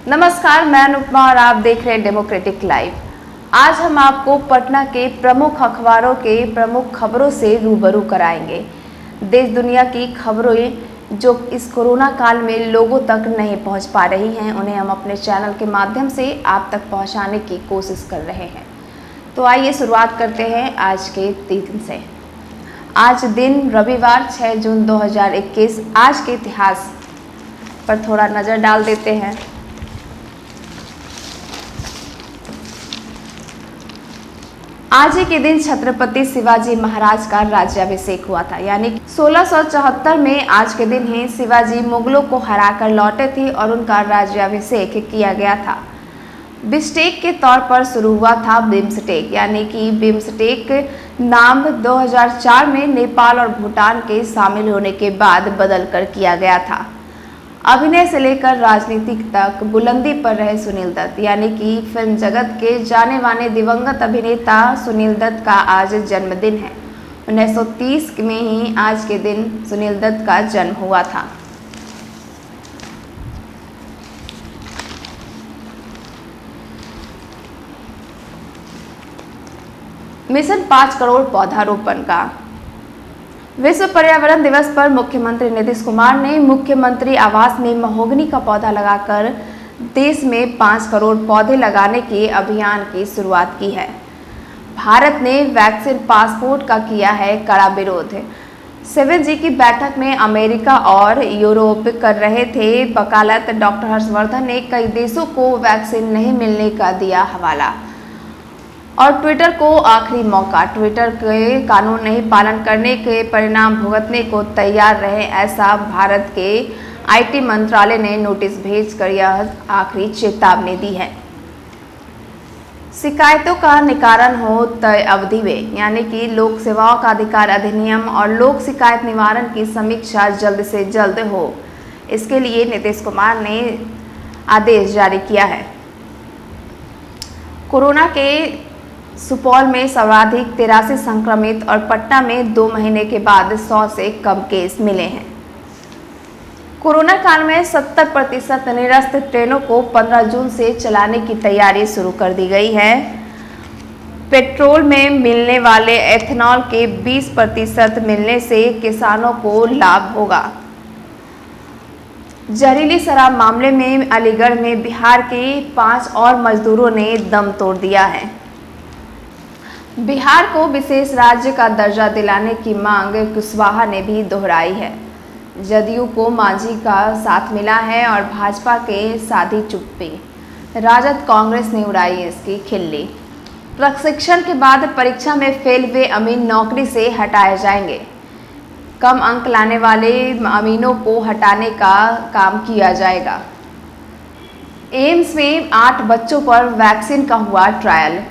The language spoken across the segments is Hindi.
नमस्कार, मैं अनुपमा और आप देख रहे हैं डेमोक्रेटिक लाइव। आज हम आपको पटना के प्रमुख अखबारों के प्रमुख खबरों से रूबरू कराएंगे। देश दुनिया की खबरें जो इस कोरोना काल में लोगों तक नहीं पहुंच पा रही हैं, उन्हें हम अपने चैनल के माध्यम से आप तक पहुंचाने की कोशिश कर रहे हैं। तो आइए शुरुआत करते हैं आज के दिन से। आज दिन रविवार 6 जून 2021। आज के इतिहास पर थोड़ा नज़र डाल देते हैं। आज ही के दिन छत्रपति शिवाजी महाराज का राज्याभिषेक हुआ था, यानी 1674 में आज के दिन ही शिवाजी मुगलों को हराकर लौटे थे और उनका राज्याभिषेक किया गया था। बिस्टेक के तौर पर शुरू हुआ था बिम्सटेक, यानी कि बिम्सटेक नाम 2004 में नेपाल और भूटान के शामिल होने के बाद बदलकर किया गया था। अभिनय से लेकर राजनीति तक बुलंदी पर रहे सुनील दत्त, यानी कि फिल्म जगत के जाने माने दिवंगत अभिनेता सुनील दत्त का आज जन्मदिन है। 1930 में ही आज के दिन सुनील दत्त का जन्म हुआ था। मिशन 5 करोड़ पौधारोपण का। विश्व पर्यावरण दिवस पर मुख्यमंत्री नीतीश कुमार ने मुख्यमंत्री आवास में महोगनी का पौधा लगाकर देश में 5 करोड़ पौधे लगाने के अभियान की शुरुआत की है। भारत ने वैक्सीन पासपोर्ट का किया है कड़ा विरोध। 7G की बैठक में अमेरिका और यूरोप कर रहे थे वकालत। डॉक्टर हर्षवर्धन ने कई देशों को वैक्सीन नहीं मिलने का दिया हवाला। और ट्विटर को आखिरी मौका। ट्विटर के कानून नहीं पालन करने के परिणाम भुगतने को तैयार रहे, ऐसा भारत के आईटी मंत्रालय ने नोटिस भेजकर यह आखिरी चेतावनी दी है। शिकायतों का निकारण हो तय अवधि में, यानी कि लोक सेवाओं का अधिकार अधिनियम और लोक शिकायत निवारण की समीक्षा जल्द से जल्द हो, इसके लिए नीतीश कुमार ने आदेश जारी किया है। कोरोना के सुपौल में सर्वाधिक 83 संक्रमित और पटना में 2 महीने के बाद 100 से कम केस मिले हैं। कोरोना काल में 70% निरस्त ट्रेनों को 15 जून से चलाने की तैयारी शुरू कर दी गई है। पेट्रोल में मिलने वाले एथेनॉल के 20% मिलने से किसानों को लाभ होगा। जहरीली शराब मामले में अलीगढ़ में बिहार के 5 और मजदूरों ने दम तोड़ दिया है। बिहार को विशेष राज्य का दर्जा दिलाने की मांग कुशवाहा ने भी दोहराई है। जदयू को मांझी का साथ मिला है और भाजपा के साधी चुप्पी। राजद कांग्रेस ने उड़ाई इसकी खिल्ली। प्रशिक्षण के बाद परीक्षा में फेल हुए अमीन नौकरी से हटाए जाएंगे। कम अंक लाने वाले अमीनों को हटाने का काम किया जाएगा। एम्स में 8 बच्चों पर वैक्सीन का हुआ ट्रायल,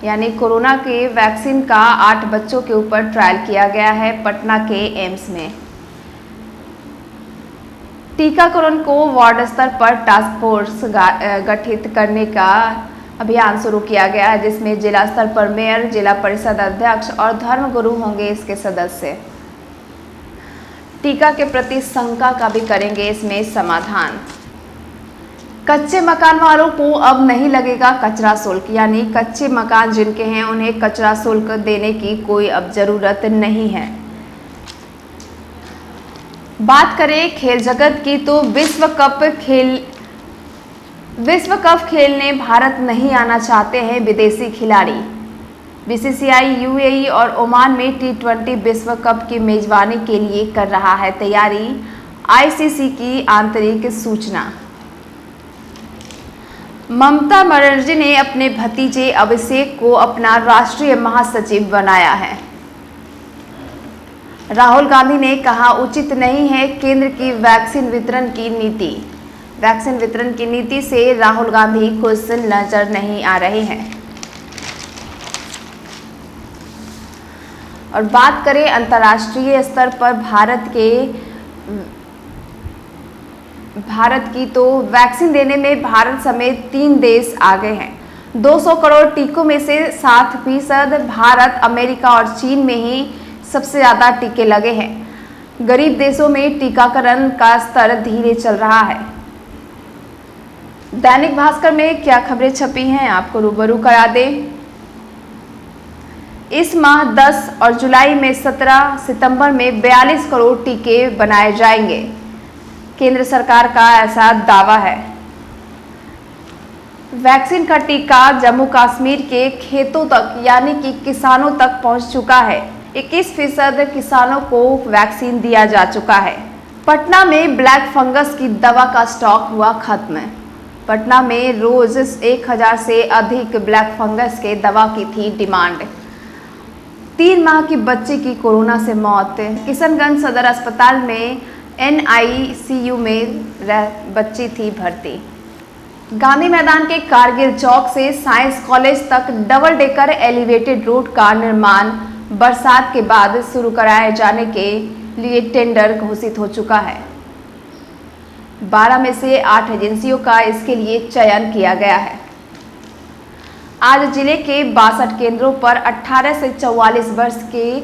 यानी कोरोना के वैक्सीन का 8 बच्चों के ऊपर ट्रायल किया गया है पटना के एम्स में। टीकाकरण को वार्ड स्तर पर टास्क फोर्स गठित करने का अभियान शुरू किया गया है, जिसमें जिला स्तर पर मेयर, जिला परिषद अध्यक्ष और धर्मगुरु होंगे इसके सदस्य। टीका के प्रति शंका का भी करेंगे इसमें समाधान। कच्चे मकान वालों को अब नहीं लगेगा कचरा शुल्क, यानी कच्चे मकान जिनके हैं उन्हें कचरा शुल्क देने की कोई अब जरूरत नहीं है। बात करें खेल जगत की तो विश्व कप खेलने भारत नहीं आना चाहते हैं विदेशी खिलाड़ी। बीसीसीआई यूएई और ओमान में T20 विश्व कप की मेजबानी के लिए कर रहा है तैयारी। आईसीसी की आंतरिक सूचना। ममता बनर्जी ने अपने भतीजे अभिषेक को अपना राष्ट्रीय महासचिव बनाया है। राहुल गांधी ने कहा उचित नहीं है केंद्र की वैक्सीन वितरण की नीति। वैक्सीन वितरण की नीति से राहुल गांधी खुश नजर नहीं आ रहे हैं। और बात करें अंतर्राष्ट्रीय स्तर पर भारत की तो वैक्सीन देने में भारत समेत 3 देश आगे हैं। 200 करोड़ टीकों में से 60% भारत, अमेरिका और चीन में ही सबसे ज़्यादा टीके लगे हैं। गरीब देशों में टीकाकरण का स्तर धीरे चल रहा है। दैनिक भास्कर में क्या खबरें छपी हैं आपको रूबरू करा दें। इस माह 10 और जुलाई में 17 सितंबर में 42 करोड़ टीके बनाए जाएंगे, केंद्र सरकार का ऐसा दावा है। वैक्सीन का टीका जम्मू कश्मीर के खेतों तक यानी कि किसानों तक पहुंच चुका है। 21% किसानों को वैक्सीन दिया जा चुका है। पटना में ब्लैक फंगस की दवा का स्टॉक हुआ खत्म। पटना में रोज 1000 से अधिक ब्लैक फंगस के दवा की थी डिमांड। 3 माह की बच्ची की कोरोना से मौत। किशनगंज सदर अस्पताल में NICU में बच्ची थी भर्ती। गांधी मैदान के कारगिल चौक से साइंस कॉलेज तक डबल डेकर एलिवेटेड रोड का निर्माण बरसात के बाद शुरू कराए जाने के लिए टेंडर घोषित हो चुका है। 12 में से 8 एजेंसियों का इसके लिए चयन किया गया है। आज जिले के 62 केंद्रों पर 18 से 44 वर्ष के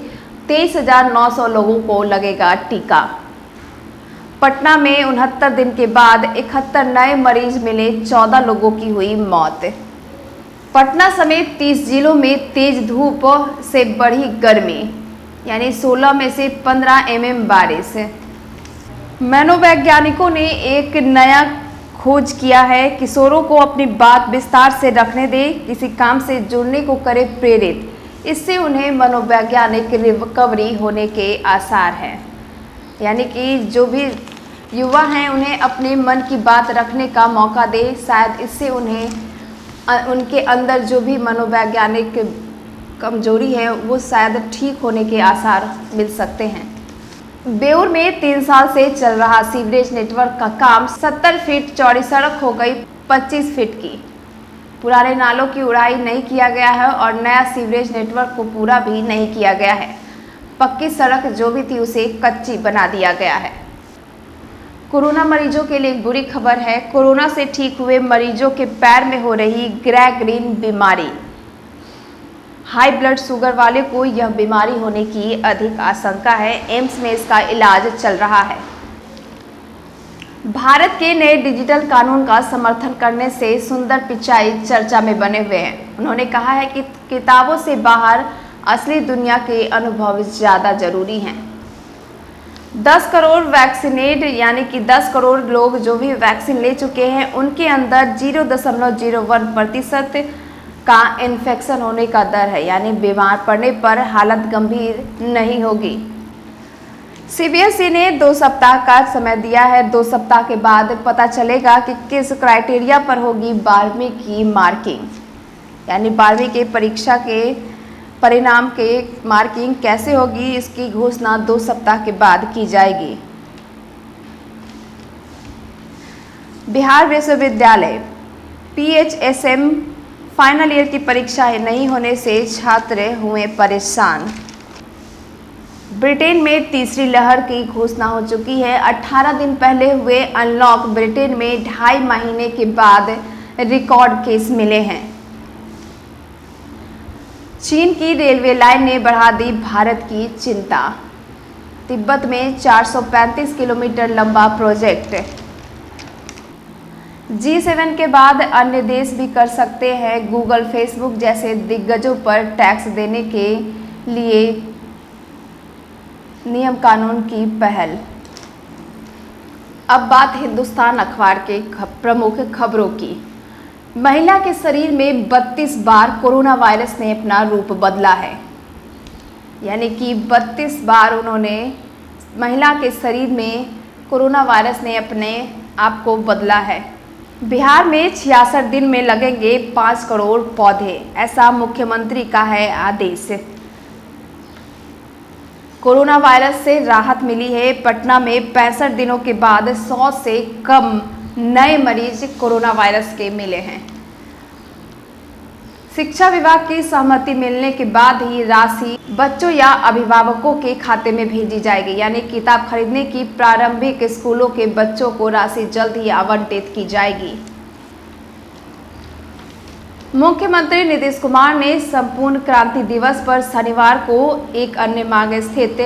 23,900 लोगों को लगेगा टीका। पटना में 69 दिन के बाद 71 नए मरीज मिले, 14 लोगों की हुई मौत। पटना समेत 30 जिलों में तेज धूप से बढ़ी गर्मी, यानी 16 में से 15 mm बारिश। मनोवैज्ञानिकों ने एक नया खोज किया है। किशोरों को अपनी बात विस्तार से रखने दे, किसी काम से जुड़ने को करे प्रेरित। इससे उन्हें मनोवैज्ञानिक रिकवरी होने के आसार हैं। यानी कि जो भी युवा हैं उन्हें अपने मन की बात रखने का मौका दे, शायद इससे उन्हें उनके अंदर जो भी मनोवैज्ञानिक कमजोरी है वो शायद ठीक होने के आसार मिल सकते हैं। बेउर में 3 साल से चल रहा सीवरेज नेटवर्क का काम 70 फीट चौड़ी सड़क हो गई 25 फीट की। पुराने नालों की उड़ाई नहीं किया गया है और नया सीवरेज नेटवर्क को पूरा भी नहीं किया गया है। पक्की सड़क जो भी थी उसे कच्ची बना दिया गया है। कोरोना मरीजों के लिए एक बुरी खबर है। कोरोना से ठीक हुए मरीजों के पैर में हो रही ग्रैग्रीन बीमारी। हाई ब्लड शुगर वाले को यह बीमारी होने की अधिक आशंका है। एम्स में इसका इलाज चल रहा है। भारत के नए डिजिटल कानून का समर्थन करने से सुंदर पिचाई चर्चा में बने हुए हैं। उन्होंने कहा है कि किताबों से बाहर असली दुनिया के अनुभव ज़्यादा जरूरी हैं। 10 करोड़ वैक्सीनेट यानी कि 10 करोड़ लोग जो भी वैक्सीन ले चुके हैं उनके अंदर 0.01% का इन्फेक्शन होने का दर है, यानी बीमार पड़ने पर हालत गंभीर नहीं होगी। CBSE ने 2 सप्ताह का समय दिया है। 2 सप्ताह के बाद पता चलेगा कि किस क्राइटेरिया पर होगी 12वीं की मार्किंग, यानी 12वीं के परीक्षा के परिणाम के मार्किंग कैसे होगी, इसकी घोषणा 2 सप्ताह के बाद की जाएगी। बिहार विश्वविद्यालय PHSM फाइनल ईयर की परीक्षाएं नहीं होने से छात्र हुए परेशान। ब्रिटेन में तीसरी लहर की घोषणा हो चुकी है। 18 दिन पहले हुए अनलॉक ब्रिटेन में 2.5 महीने के बाद रिकॉर्ड केस मिले हैं। चीन की रेलवे लाइन ने बढ़ा दी भारत की चिंता। तिब्बत में 435 किलोमीटर लंबा प्रोजेक्ट। G7 के बाद अन्य देश भी कर सकते हैं गूगल, फेसबुक जैसे दिग्गजों पर टैक्स देने के लिए नियम कानून की पहल। अब बात हिंदुस्तान अखबार के प्रमुख खबरों की। महिला के शरीर में 32 बार कोरोना वायरस ने अपना रूप बदला है, यानी कि 32 बार उन्होंने महिला के शरीर में कोरोना वायरस ने अपने आप को बदला है। बिहार में 66 दिन में लगेंगे 5 करोड़ पौधे, ऐसा मुख्यमंत्री का है आदेश। कोरोना वायरस से राहत मिली है। पटना में 65 दिनों के बाद 100 से कम नए मरीज कोरोना वायरस के मिले हैं। शिक्षा विभाग की सहमति मिलने के बाद ही राशि बच्चों या अभिभावकों के खाते में भेजी जाएगी, यानी किताब खरीदने की प्रारंभिक स्कूलों के बच्चों को राशि जल्द ही आवंटित की जाएगी। मुख्यमंत्री नीतीश कुमार ने संपूर्ण क्रांति दिवस पर शनिवार को एक अन्य मार्ग स्थित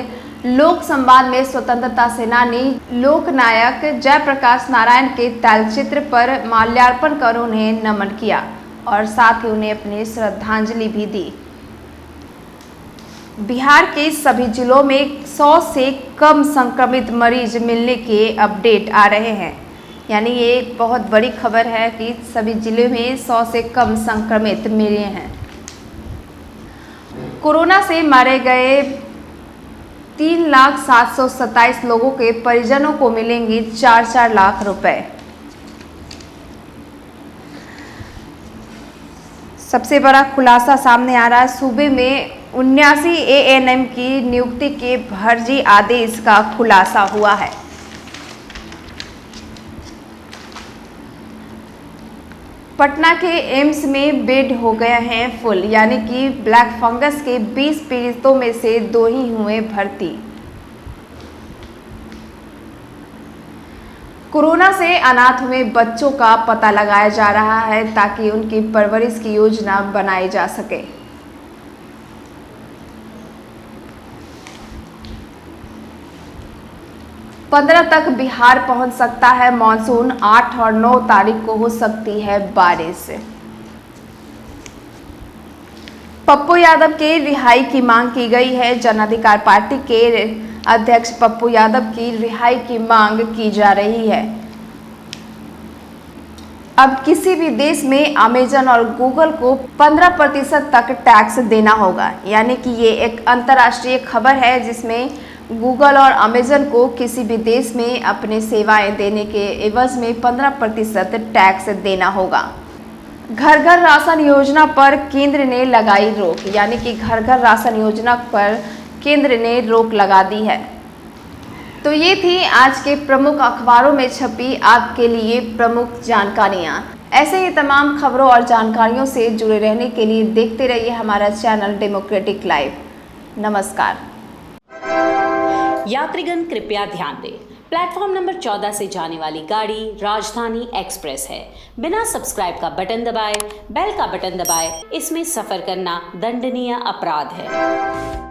लोक संवाद में स्वतंत्रता सेनानी लोकनायक जयप्रकाश नारायण के तैलचित्र पर माल्यार्पण कर उन्हें नमन किया और साथ ही उन्हें अपनी श्रद्धांजलि भी दी। बिहार के सभी जिलों में 100 से कम संक्रमित मरीज मिलने के अपडेट आ रहे हैं। यानी ये एक बहुत बड़ी खबर है कि सभी जिले में 100 से कम संक्रमित मिले हैं। कोरोना से मारे गए 3,727 लोगों के परिजनों को मिलेंगे 4-4 लाख रुपए। सबसे बड़ा खुलासा सामने आ रहा है। सूबे में 79 ANM की नियुक्ति के फर्जी आदेश का खुलासा हुआ है। पटना के एम्स में बेड हो गए हैं फुल, यानी कि ब्लैक फंगस के 20 पीड़ितों में से 2 ही हुए भर्ती। कोरोना से अनाथ हुए बच्चों का पता लगाया जा रहा है ताकि उनकी परवरिश की योजना बनाई जा सके। पंद्रह तक बिहार पहुंच सकता है मॉनसून, 8 और 9 तारीख को हो सकती है बारिश। पप्पू यादव के रिहाई की मांग की गई है। जन अधिकार पार्टी के अध्यक्ष पप्पू यादव की रिहाई की मांग की जा रही है। अब किसी भी देश में अमेजन और गूगल को 15% तक टैक्स देना होगा। यानी कि ये एक अंतर्राष्ट्रीय खबर है जिसमें गूगल और अमेजन को किसी भी देश में अपने सेवाएं देने के एवज में 15% टैक्स देना होगा। घर घर राशन योजना पर केंद्र ने लगाई रोक। यानी कि घर घर राशन योजना पर केंद्र ने रोक लगा दी है। तो ये थी आज के प्रमुख अखबारों में छपी आपके लिए प्रमुख जानकारियाँ। ऐसे ही तमाम खबरों और जानकारियों से जुड़े रहने के लिए देखते रहिए हमारा चैनल डेमोक्रेटिक लाइव। नमस्कार। यात्रीगण कृपया ध्यान दें, प्लेटफॉर्म नंबर 14 से जाने वाली गाड़ी राजधानी एक्सप्रेस है। बिना सब्सक्राइब का बटन दबाए, बेल का बटन दबाए, इसमें सफर करना दंडनीय अपराध है।